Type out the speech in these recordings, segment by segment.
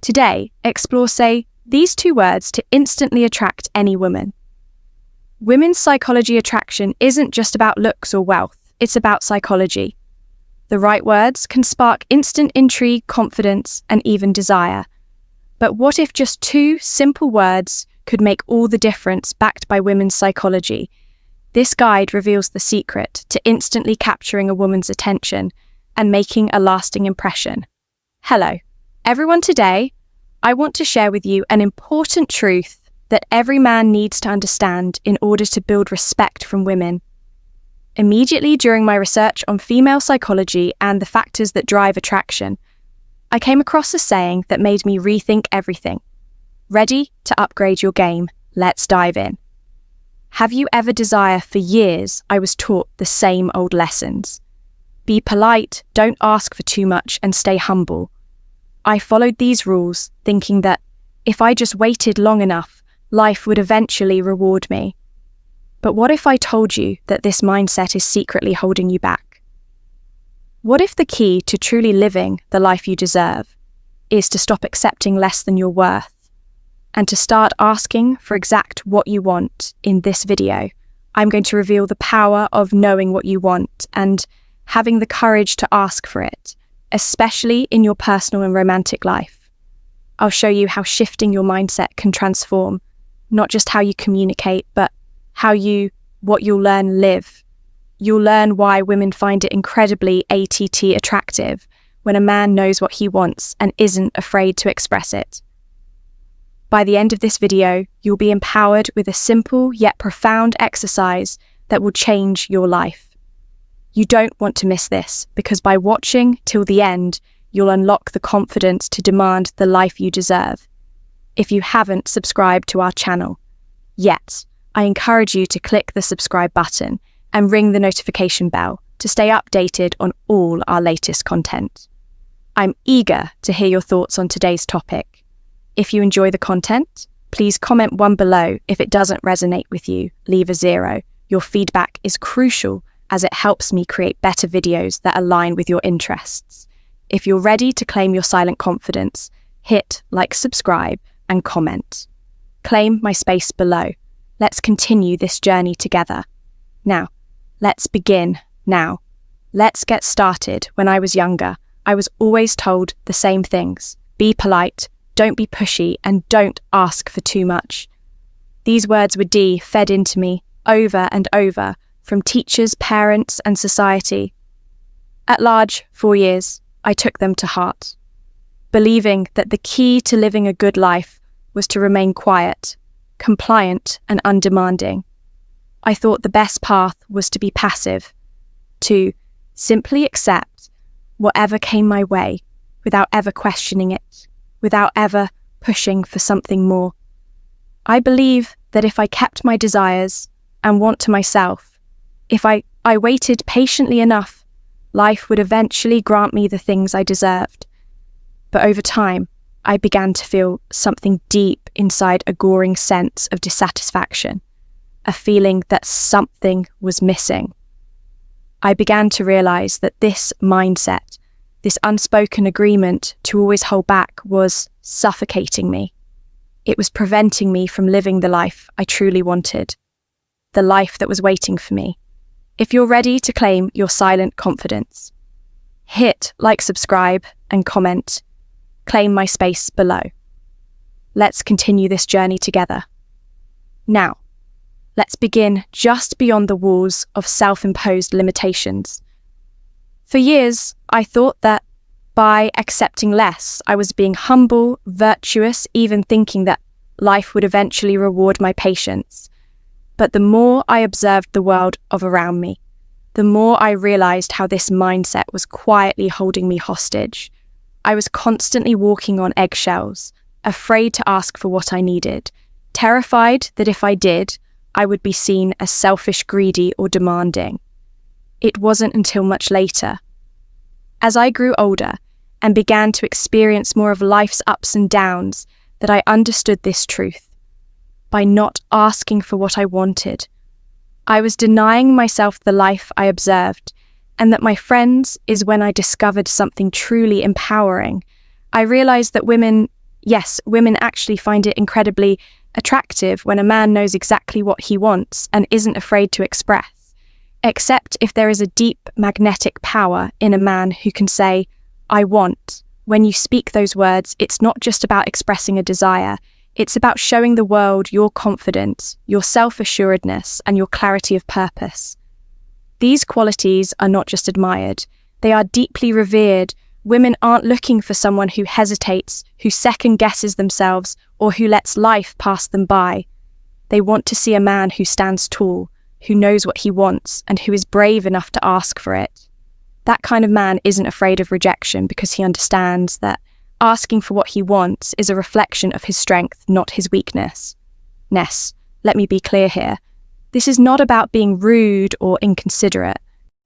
Today, explore, say, these two words to instantly attract any woman. Women's psychology attraction isn't just about looks or wealth, it's about psychology. The right words can spark instant intrigue, confidence, and even desire. But what if just two simple words could make all the difference, backed by women's psychology? This guide reveals the secret to instantly capturing a woman's attention and making a lasting impression. Hello, everyone. Today, I want to share with you an important truth that every man needs to understand in order to build respect from women. Immediately during my research on female psychology and the factors that drive attraction, I came across a saying that made me rethink everything. Ready to upgrade your game? Let's dive in. Have you ever desired? For years, I was taught the same old lessons. Be polite, don't ask for too much, and stay humble. I followed these rules, thinking that if I just waited long enough, life would eventually reward me. But what if I told you that this mindset is secretly holding you back? What if the key to truly living the life you deserve is to stop accepting less than your worth and to start asking for exact what you want? In this video, I'm going to reveal the power of knowing what you want and having the courage to ask for it, especially in your personal and romantic life. I'll show you how shifting your mindset can transform not just how you communicate, but what you'll learn live. You'll learn why women find it incredibly attractive when a man knows what he wants and isn't afraid to express it. By the end of this video, you'll be empowered with a simple yet profound exercise that will change your life. You don't want to miss this, because by watching till the end, you'll unlock the confidence to demand the life you deserve. If you haven't subscribed to our channel yet, I encourage you to click the subscribe button and ring the notification bell to stay updated on all our latest content. I'm eager to hear your thoughts on today's topic. If you enjoy the content, please comment 1 below. If it doesn't resonate with you, leave a 0. Your feedback is crucial as it helps me create better videos that align with your interests. If you're ready to claim your silent confidence, hit like, subscribe, and comment. Claim my space below. Let's continue this journey together. Now, let's begin now. Let's get started. When I was younger, I was always told the same things. Be polite, don't be pushy, and don't ask for too much. These words were fed into me over and over from teachers, parents, and society. At large, for years, I took them to heart, believing that the key to living a good life was to remain quiet, compliant, and undemanding. I thought the best path was to be passive, to simply accept whatever came my way without ever questioning it, without ever pushing for something more. I believe that if I kept my desires and want to myself, if I waited patiently enough, life would eventually grant me the things I deserved. But over time, I began to feel something deep inside, a goring sense of dissatisfaction, a feeling that something was missing. I began to realize that this mindset, this unspoken agreement to always hold back, was suffocating me. It was preventing me from living the life I truly wanted, the life that was waiting for me. If you're ready to claim your silent confidence, hit like, subscribe, and comment. Claim my space below. Let's continue this journey together. Now, let's begin just beyond the walls of self-imposed limitations. For years, I thought that by accepting less, I was being humble, virtuous, even thinking that life would eventually reward my patience. But the more I observed the world around me, the more I realized how this mindset was quietly holding me hostage. I was constantly walking on eggshells, afraid to ask for what I needed, terrified that if I did, I would be seen as selfish, greedy, or demanding. It wasn't until much later, as I grew older and began to experience more of life's ups and downs, that I understood this truth. By not asking for what I wanted, I was denying myself the life I observed, and that my friends is when I discovered something truly empowering. I realized that women Yes, women actually find it incredibly attractive when a man knows exactly what he wants and isn't afraid to express, except if there is a deep magnetic power in a man who can say, I want. When you speak those words, it's not just about expressing a desire, it's about showing the world your confidence, your self-assuredness, and your clarity of purpose. These qualities are not just admired, they are deeply revered. Women aren't looking for someone who hesitates, who second-guesses themselves, or who lets life pass them by. They want to see a man who stands tall, who knows what he wants, and who is brave enough to ask for it. That kind of man isn't afraid of rejection because he understands that asking for what he wants is a reflection of his strength, not his weakness. Ness, let me be clear here. This is not about being rude or inconsiderate.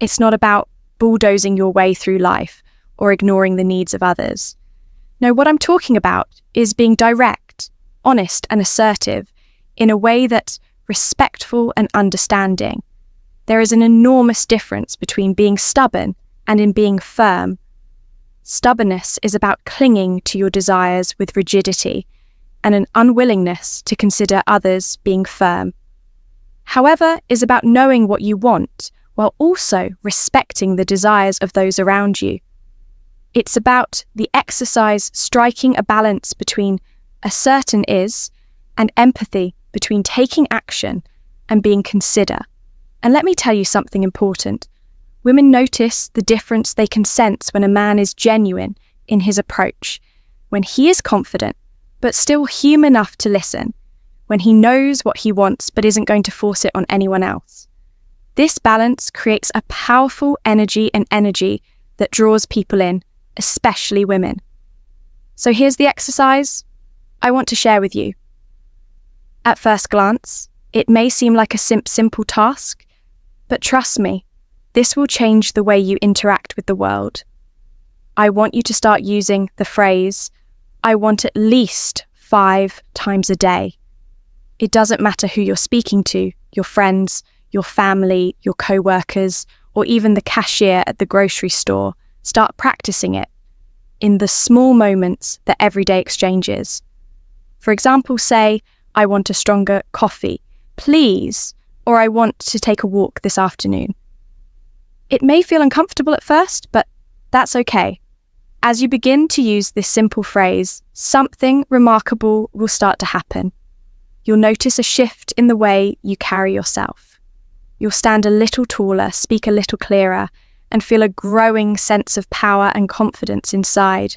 It's not about bulldozing your way through life or ignoring the needs of others. No, what I'm talking about is being direct, honest, and assertive in a way that's respectful and understanding. There is an enormous difference between being stubborn and in being firm. Stubbornness is about clinging to your desires with rigidity and an unwillingness to consider others being firm. However, is about knowing what you want while also respecting the desires of those around you. It's about the exercise striking a balance between a certain is and empathy, between taking action and being considerate. And let me tell you something important. Women notice the difference they can sense when a man is genuine in his approach, when he is confident, but still human enough to listen, when he knows what he wants but isn't going to force it on anyone else. This balance creates a powerful energy that draws people in, especially women. So here's the exercise I want to share with you. At first glance, it may seem like a simple task, but trust me, this will change the way you interact with the world. I want you to start using the phrase, I want at least 5 times a day. It doesn't matter who you're speaking to, your friends, your family, your co-workers, or even the cashier at the grocery store. Start practicing it in the small moments, the everyday exchanges. For example, say, I want a stronger coffee, please, or I want to take a walk this afternoon. It may feel uncomfortable at first, but that's okay. As you begin to use this simple phrase, something remarkable will start to happen. You'll notice a shift in the way you carry yourself. You'll stand a little taller, speak a little clearer, and feel a growing sense of power and confidence inside.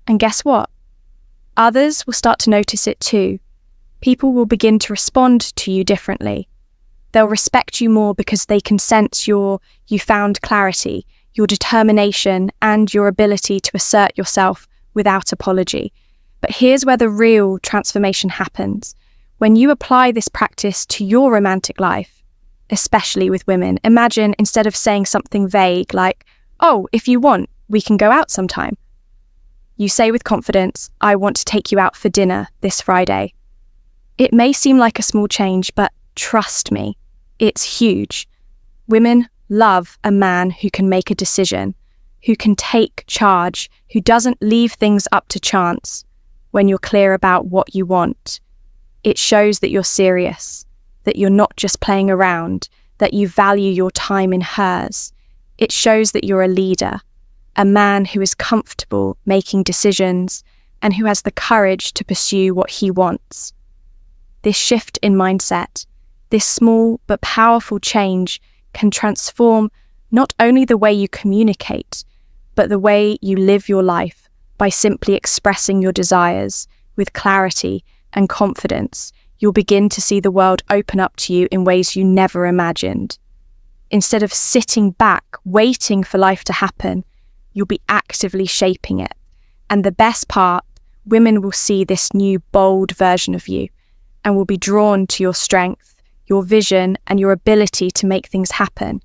And guess what? Others will start to notice it too. People will begin to respond to you differently. They'll respect you more because they can sense you found clarity, your determination, and your ability to assert yourself without apology. But here's where the real transformation happens. When you apply this practice to your romantic life, especially with women, imagine instead of saying something vague like, oh, if you want, we can go out sometime. You say with confidence, I want to take you out for dinner this Friday. It may seem like a small change, but trust me, it's huge. Women love a man who can make a decision, who can take charge, who doesn't leave things up to chance. When you're clear about what you want, it shows that you're serious, that you're not just playing around, that you value your time in hers. It shows that you're a leader, a man who is comfortable making decisions and who has the courage to pursue what he wants. This shift in mindset, this small but powerful change can transform not only the way you communicate, but the way you live your life by simply expressing your desires with clarity and confidence. You'll begin to see the world open up to you in ways you never imagined. Instead of sitting back, waiting for life to happen, you'll be actively shaping it. And the best part, women will see this new, bold version of you and will be drawn to your strength, your vision, and your ability to make things happen.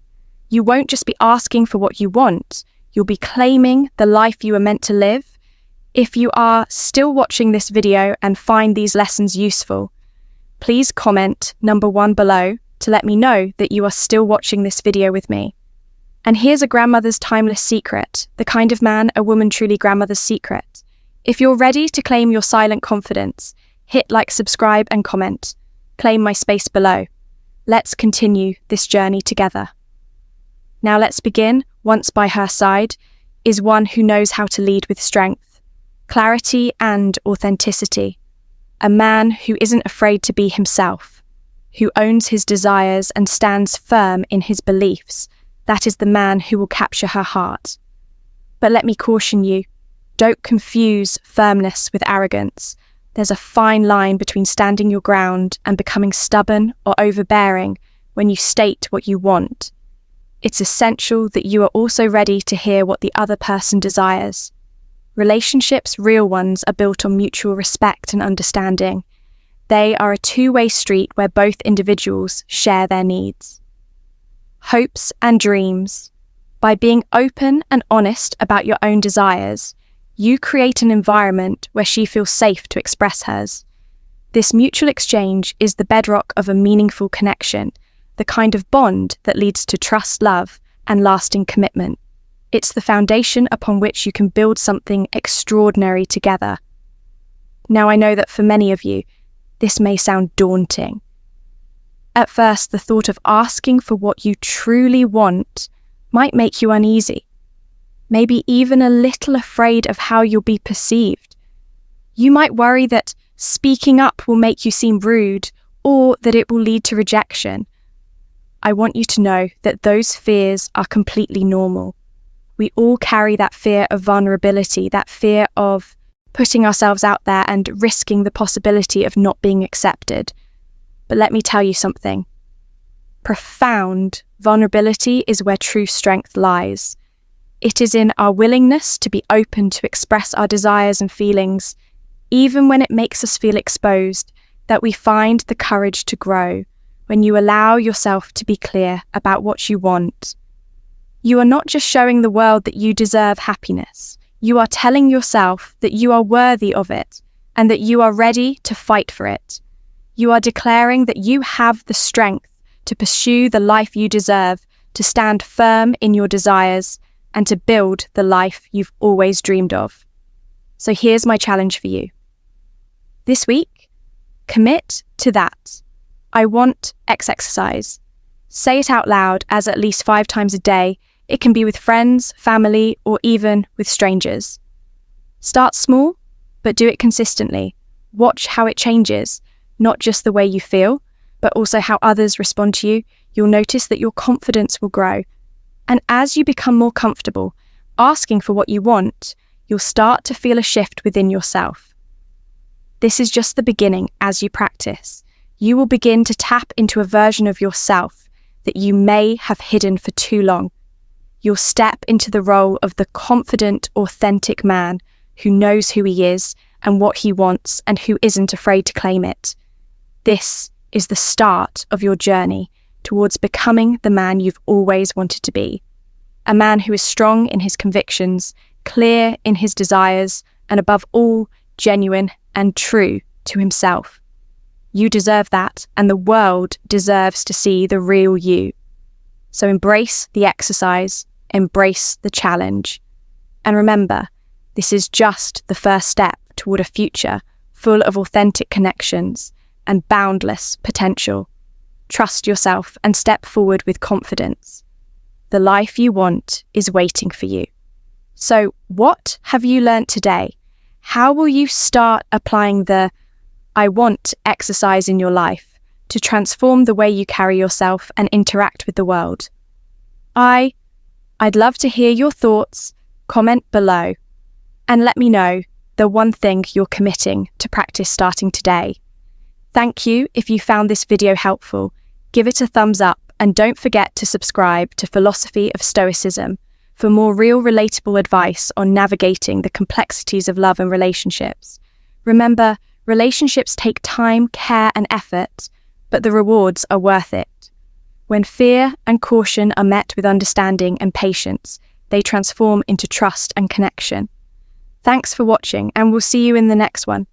You won't just be asking for what you want, you'll be claiming the life you are meant to live. If you are still watching this video and find these lessons useful, please comment number 1 below to let me know that you are still watching this video with me. And here's a grandmother's timeless secret, the kind of man a woman truly grandmother's secret. If you're ready to claim your silent confidence, hit like, subscribe, and comment. Claim my space below. Let's continue this journey together. Now let's begin. Once by her side is one who knows how to lead with strength, clarity, and authenticity. A man who isn't afraid to be himself, who owns his desires and stands firm in his beliefs. That is the man who will capture her heart. But let me caution you, don't confuse firmness with arrogance. There's a fine line between standing your ground and becoming stubborn or overbearing when you state what you want. It's essential that you are also ready to hear what the other person desires. Relationships, real ones, are built on mutual respect and understanding. They are a two-way street where both individuals share their needs. Hopes and dreams. By being open and honest about your own desires, you create an environment where she feels safe to express hers. This mutual exchange is the bedrock of a meaningful connection, the kind of bond that leads to trust, love, and lasting commitment. It's the foundation upon which you can build something extraordinary together. Now, I know that for many of you, this may sound daunting. At first, the thought of asking for what you truly want might make you uneasy, maybe even a little afraid of how you'll be perceived. You might worry that speaking up will make you seem rude or that it will lead to rejection. I want you to know that those fears are completely normal. We all carry that fear of vulnerability, that fear of putting ourselves out there and risking the possibility of not being accepted. But let me tell you something. Profound vulnerability is where true strength lies. It is in our willingness to be open to express our desires and feelings, even when it makes us feel exposed, that we find the courage to grow. When you allow yourself to be clear about what you want, you are not just showing the world that you deserve happiness. You are telling yourself that you are worthy of it and that you are ready to fight for it. You are declaring that you have the strength to pursue the life you deserve, to stand firm in your desires, and to build the life you've always dreamed of. So here's my challenge for you. This week, commit to that. I want X exercise. Say it out loud as at least 5 times a day. It can be with friends, family, or even with strangers. Start small, but do it consistently. Watch how it changes, not just the way you feel, but also how others respond to you. You'll notice that your confidence will grow. And as you become more comfortable asking for what you want, you'll start to feel a shift within yourself. This is just the beginning. As you practice, you will begin to tap into a version of yourself that you may have hidden for too long. You'll step into the role of the confident, authentic man who knows who he is and what he wants and who isn't afraid to claim it. This is the start of your journey towards becoming the man you've always wanted to be. A man who is strong in his convictions, clear in his desires, and above all, genuine and true to himself. You deserve that, and the world deserves to see the real you. So embrace the exercise, embrace the challenge. And remember, this is just the first step toward a future full of authentic connections and boundless potential. Trust yourself and step forward with confidence. The life you want is waiting for you. So, what have you learnt today? How will you start applying the I want exercise in your life to transform the way you carry yourself and interact with the world? I'd love to hear your thoughts. Comment below and let me know the one thing you're committing to practice starting today. Thank you if you found this video helpful. Give it a thumbs up and don't forget to subscribe to Philosophy of Stoicism for more real relatable advice on navigating the complexities of love and relationships. Remember, relationships take time, care, and effort, but the rewards are worth it. When fear and caution are met with understanding and patience, they transform into trust and connection. Thanks for watching, and we'll see you in the next one.